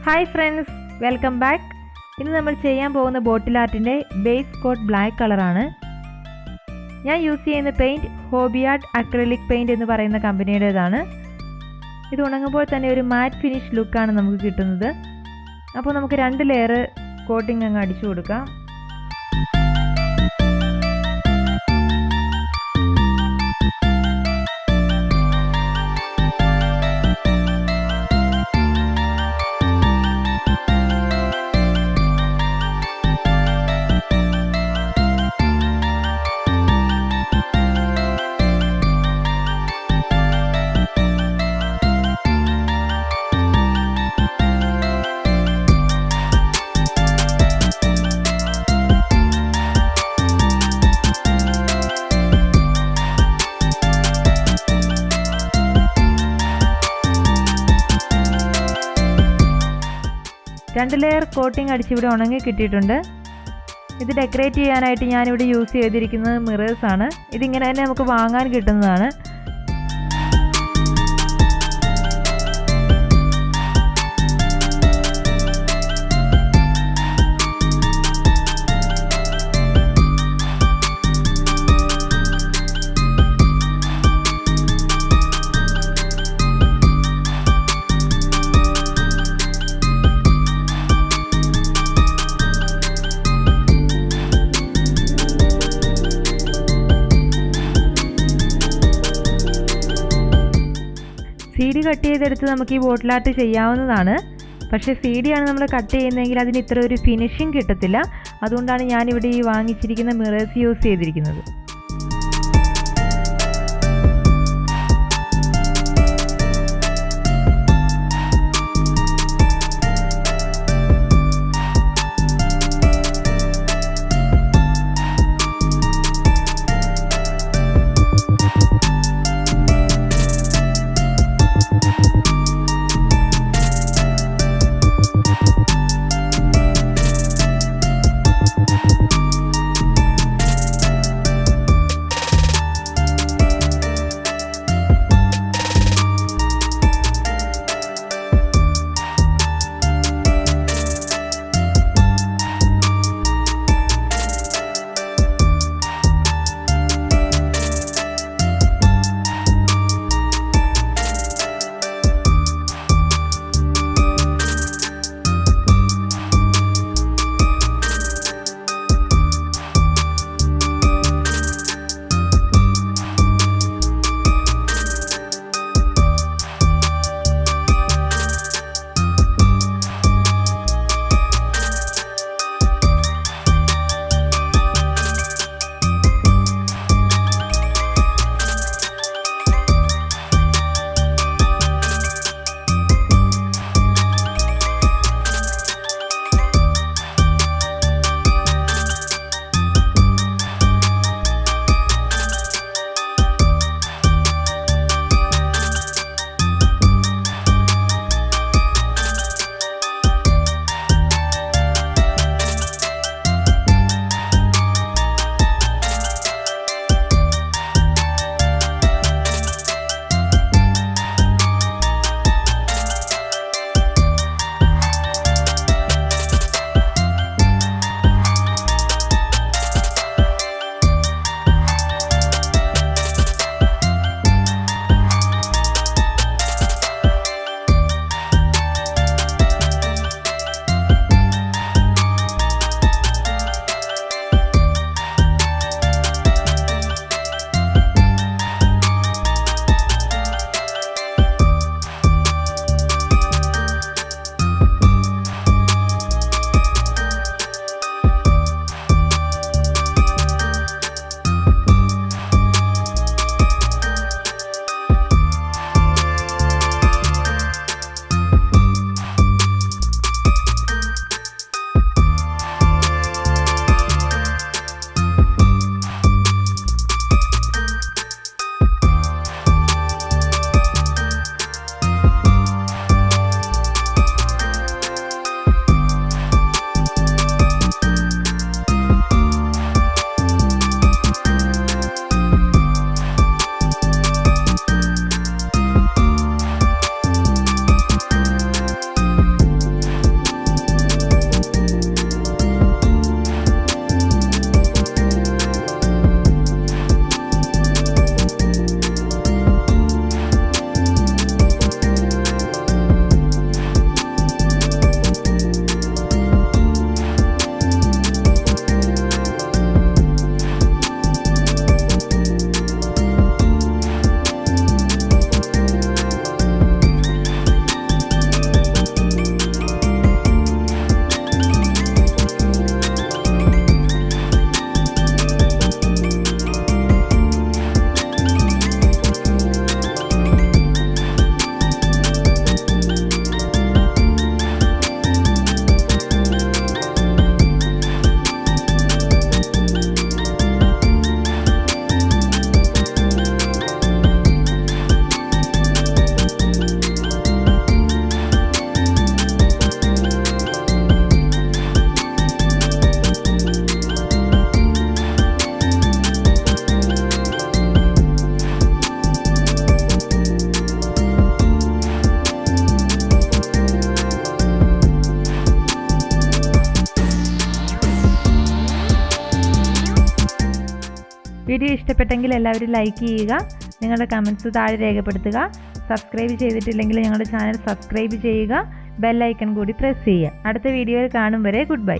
Hi friends, welcome back. ഇന്ന് നമ്മൾ ചെയ്യാൻ പോകുന്ന ബോട്ടിൽ ആർട്ടിൻ്റെ ബേസ് കോട്ട് ബ്ലാക്ക് കളറാണ്. ഞാൻ യൂസ് ചെയ്യുന്ന paint hobby art acrylic paint എന്ന് പറയുന്ന കമ്പനിയുടേതാണ്. ഇത് ഉണങ്ങുമ്പോൾ തന്നെ ഒരു മാറ്റ് ഫിനിഷ് ലുക്കാണ് നമുക്ക് കിട്ടുന്നത്. അപ്പോൾ നമുക്ക് 2 ലെയർ കോട്ടിംഗ് അങ്ങ് അടിച്ചു കൊടുക്കാം. രണ്ട് ലെയർ കോട്ടിംഗ് അടിച്ചിവിടെ ഉണങ്ങി കിട്ടിയിട്ടുണ്ട്. ഇത് ഡെക്കറേറ്റ് ചെയ്യാനായിട്ട് ഞാനിവിടെ യൂസ് ചെയ്തിരിക്കുന്നത് മിറേഴ്സാണ്. ഇതിങ്ങനെ തന്നെ നമുക്ക് വാങ്ങാൻ കിട്ടുന്നതാണ്. CD കട്ട് ചെയ്തെടുത്ത് നമുക്ക് ഈ ബോട്ടിൽ ആർട്ട് ചെയ്യാവുന്നതാണ്. പക്ഷേ CD ആണ് നമ്മൾ കട്ട് ചെയ്യുന്നതെങ്കിൽ അതിന് ഇത്ര ഒരു ഫിനിഷിങ് കിട്ടത്തില്ല. അതുകൊണ്ടാണ് ഞാനിവിടെ ഈ വാങ്ങിച്ചിരിക്കുന്ന മിറേഴ്സ് യൂസ് ചെയ്തിരിക്കുന്നത്. വീഡിയോ ഇഷ്ടപ്പെട്ടെങ്കിൽ എല്ലാവരും ലൈക്ക് ചെയ്യുക, നിങ്ങളുടെ കമൻറ്റ്സ് താഴെ രേഖപ്പെടുത്തുക. സബ്സ്ക്രൈബ് ചെയ്തിട്ടില്ലെങ്കിൽ ഞങ്ങളുടെ ചാനൽ സബ്സ്ക്രൈബ് ചെയ്യുക, ബെൽ ഐക്കൺ കൂടി പ്രസ് ചെയ്യുക. അടുത്ത വീഡിയോയിൽ കാണും വരെ ഗുഡ് ബൈ.